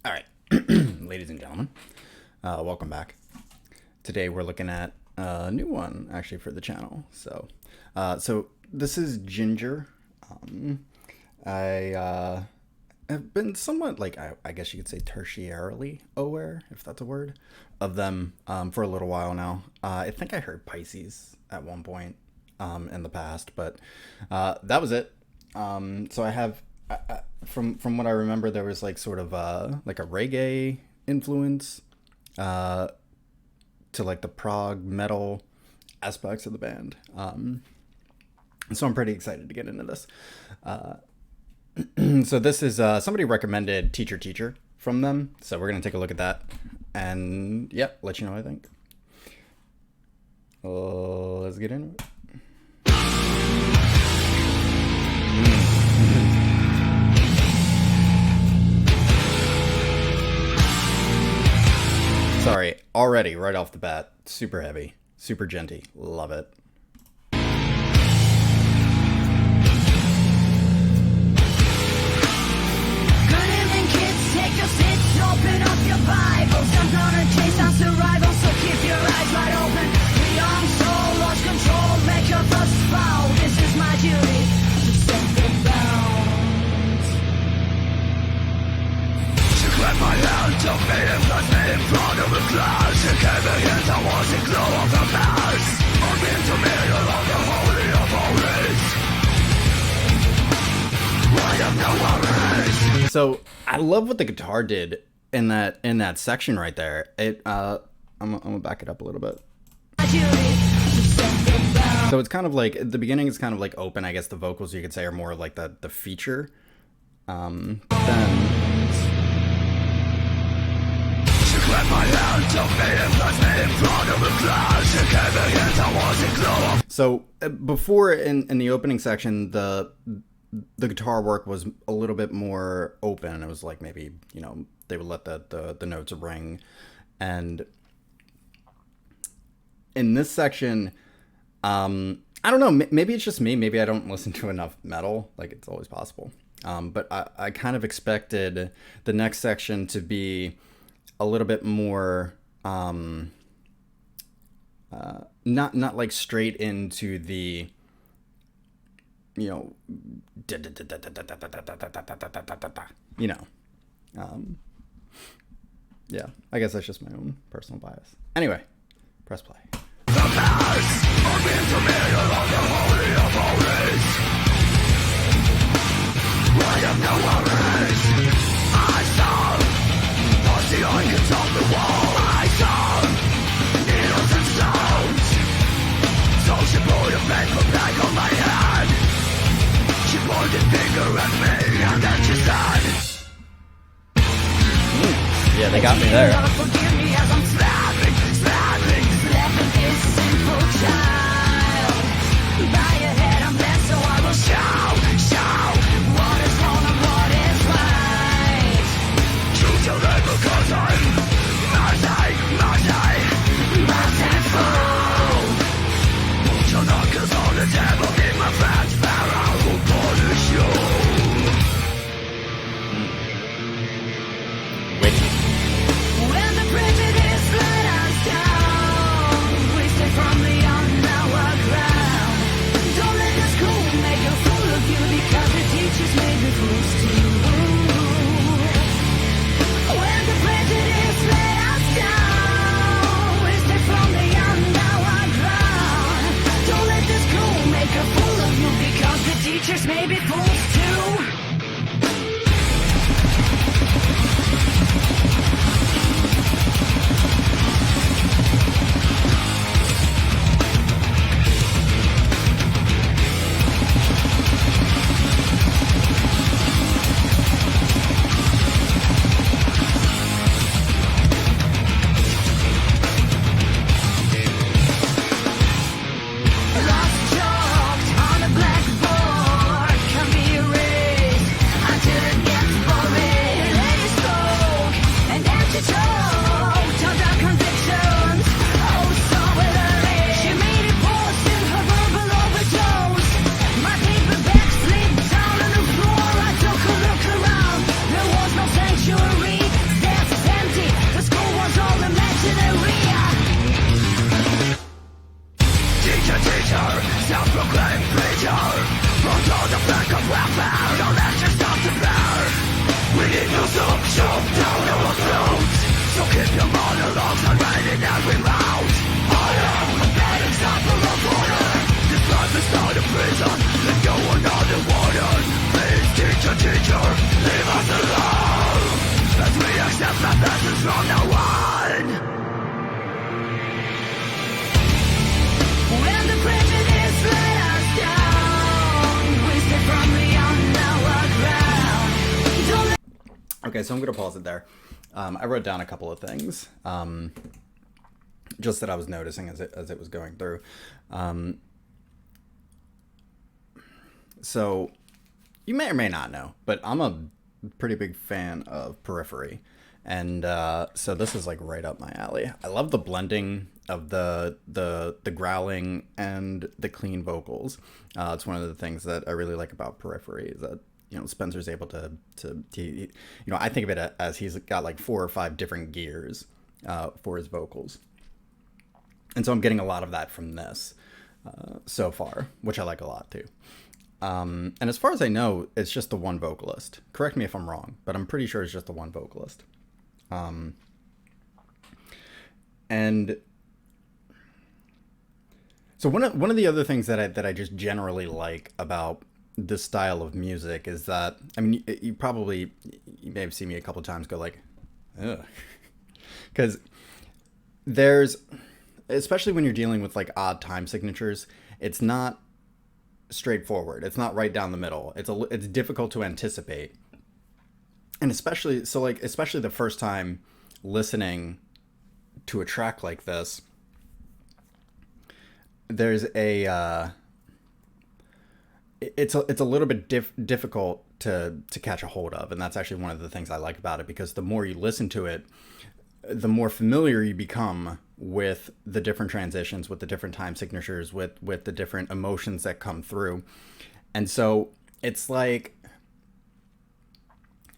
All right, ladies and gentlemen, welcome back. Today we're looking at a new one, actually, for the channel. So this is Jinjer. I have been somewhat, like, I guess you could say tertiarily aware, if that's a word, of them for a little while now. I think I heard Pisces at one point in the past, but that was it. So I have... from what I remember, there was like sort of like a reggae influence to like the prog metal aspects of the band. So I'm pretty excited to get into this. So this is somebody recommended Teacher from them. So we're going to take a look at that and yeah, let you know what I think. Let's get into it. Sorry, already, right off the bat, super heavy, super genty, love it. Good evening, kids, take your seats, open up your Bibles. I'm gonna chase down survival, so keep your eyes wide open. The young soul lost control, make your first fall. This is my duty to set the bounds. Let my hand took me and placed me in front of a glass. She gave me hints I wasn't glow of the past. I'm into me along the holy of holies. I have no worries. So I love what the guitar did in that section right there. I'm gonna back it up a little bit. So it's kind of like at the beginning, it's kind of like open. I guess the vocals, you could say, are more like the feature. Then. So before in the opening section, the guitar work was a little bit more open. It was like maybe, you know, they would let the notes ring. And in this section, I don't know, maybe it's just me. Maybe I don't listen to enough metal. Like, it's always possible. But I kind of expected the next section to be a little bit more, not like straight into the, you know, yeah, I guess that's just my own personal bias. Anyway, press play. I have no worries. I saw the icons on the wall. I saw needles and stones. So she put a paper bag on my head. She pointed finger at me and then she said, Yeah, they got me there. Forgive me as I'm slapping this simple child. By your head I'm there, so I will show what is wrong and what is right. Choose your name because I'm merciful. Put your knuckles on the table, be my friend, Pharaoh will punish you. When the Jinjer, leave us alone as we accept the message from no one. When the prejudice let us down, we stay firmly on our ground. Okay, so I'm going to pause it there. I wrote down a couple of things, just that I was noticing as it was going through. So you may or may not know, but I'm a pretty big fan of Periphery, and so this is like right up my alley. I love the blending of the growling and the clean vocals. It's one of the things that I really like about Periphery, is that, you know, Spencer's able to you know, I think of it as he's got like 4 or 5 different gears for his vocals, and so I'm getting a lot of that from this so far, which I like a lot too. And as far as I know, it's just the one vocalist. Correct me if I'm wrong, but I'm pretty sure it's just the one vocalist. And so one of the other things that I just generally like about this style of music is that, I mean, you may have seen me a couple of times go like, ugh, because there's, especially when you're dealing with like odd time signatures, it's not straightforward. It's not right down the middle. It's difficult to anticipate, and especially the first time listening to a track like this, there's it's a little bit difficult to catch a hold of, and that's actually one of the things I like about it, because the more you listen to it, the more familiar you become with the different transitions, with the different time signatures, with the different emotions that come through. And so it's like,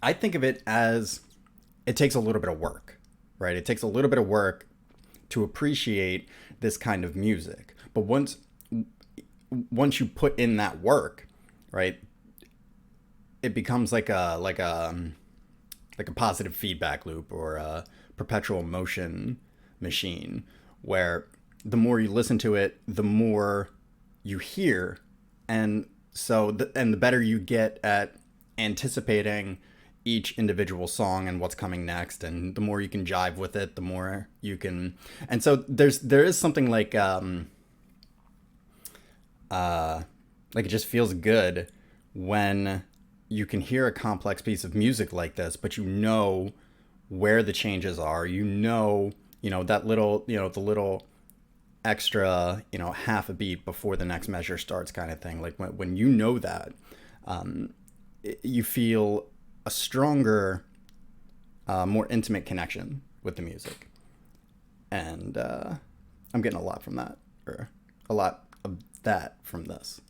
I think of it as, it takes a little bit of work, right? It takes a little bit of work to appreciate this kind of music. But once you put in that work, right, it becomes like a positive feedback loop, or a perpetual motion machine, where the more you listen to it, the more you hear, and so the better you get at anticipating each individual song and what's coming next, and the more you can jive with it, the more you can. And so there is something like it just feels good when you can hear a complex piece of music like this, but you know where the changes are, you know that little, the little extra, half a beat before the next measure starts, kind of thing. Like when you know that, you feel a stronger, more intimate connection with the music. And I'm getting a lot from that, or a lot of that from this.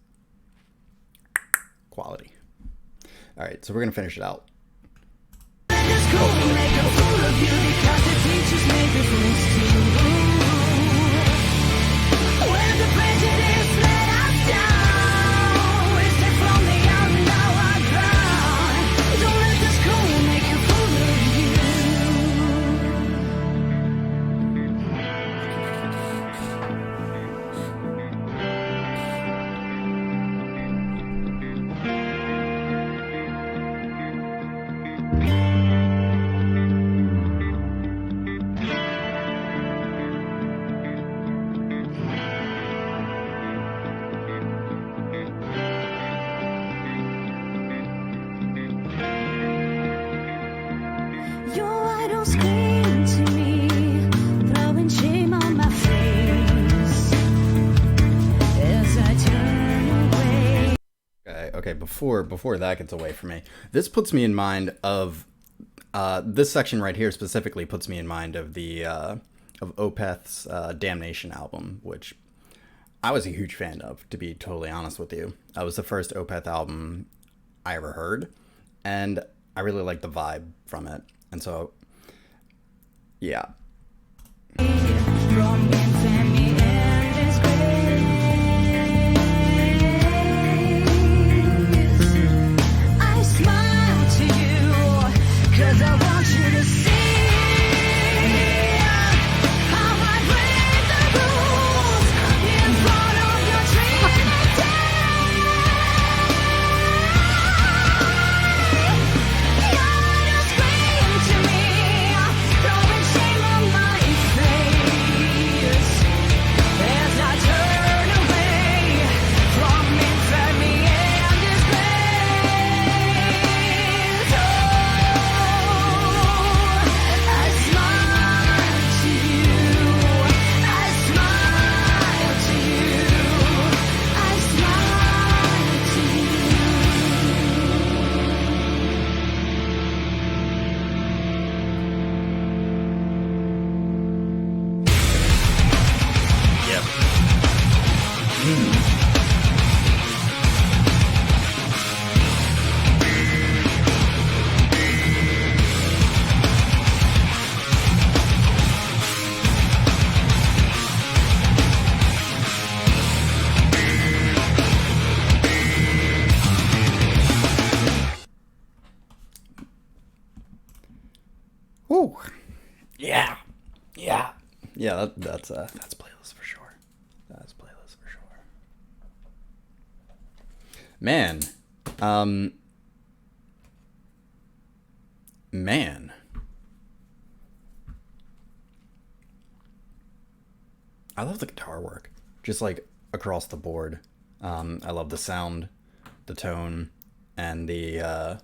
Quality. All right, so we're going to finish it out. Scream to me, throwing shame on my face as I turn away. Okay. Before that gets away from me, this puts me in mind of this section right here specifically puts me in mind of the of Opeth's Damnation album, which I was a huge fan of, to be totally honest with you. That was the first Opeth album I ever heard, and I really liked the vibe from it, and so. Yeah. I smile to you 'cause I want you to see how I break the rules in front of your trinity. Woo! Yeah, yeah, yeah. That's playlist for sure. That's playlist for sure. Man, um, man. I love the guitar work, just like across the board. I love the sound, the tone, and the.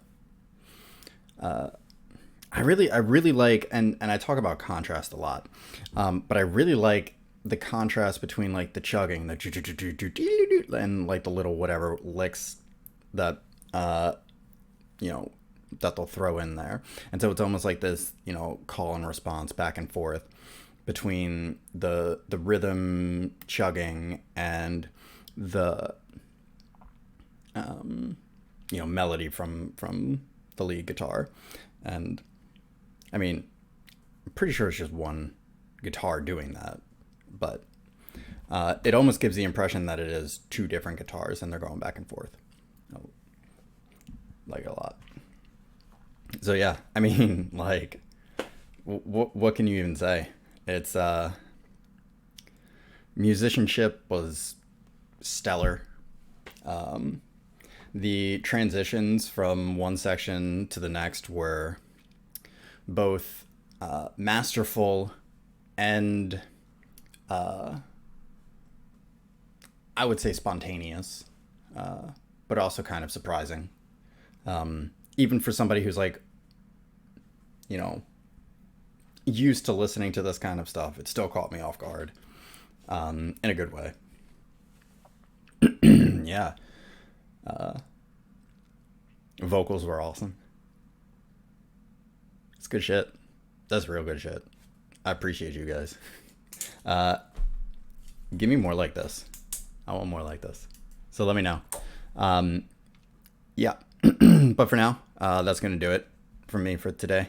I really like, and I talk about contrast a lot, but I really like the contrast between like the chugging, the and like the little whatever licks that you know that they'll throw in there, and so it's almost like this call and response back and forth between the rhythm chugging and the melody from the lead guitar. And I mean, I'm pretty sure it's just one guitar doing that, but it almost gives the impression that it is two different guitars and they're going back and forth. I like it a lot. So yeah, I mean, like, what can you even say? It's musicianship was stellar. The transitions from one section to the next were both masterful and I would say spontaneous, but also kind of surprising. Even for somebody who's like, used to listening to this kind of stuff, it still caught me off guard, in a good way. Yeah. Vocals were awesome. It's good shit. That's real good shit. I appreciate you guys. Give me more like this. I want more like this. So let me know. Yeah. But for now, that's going to do it for me for today.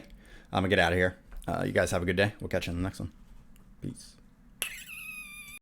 I'm going to get out of here. You guys have a good day. We'll catch you in the next one. Peace.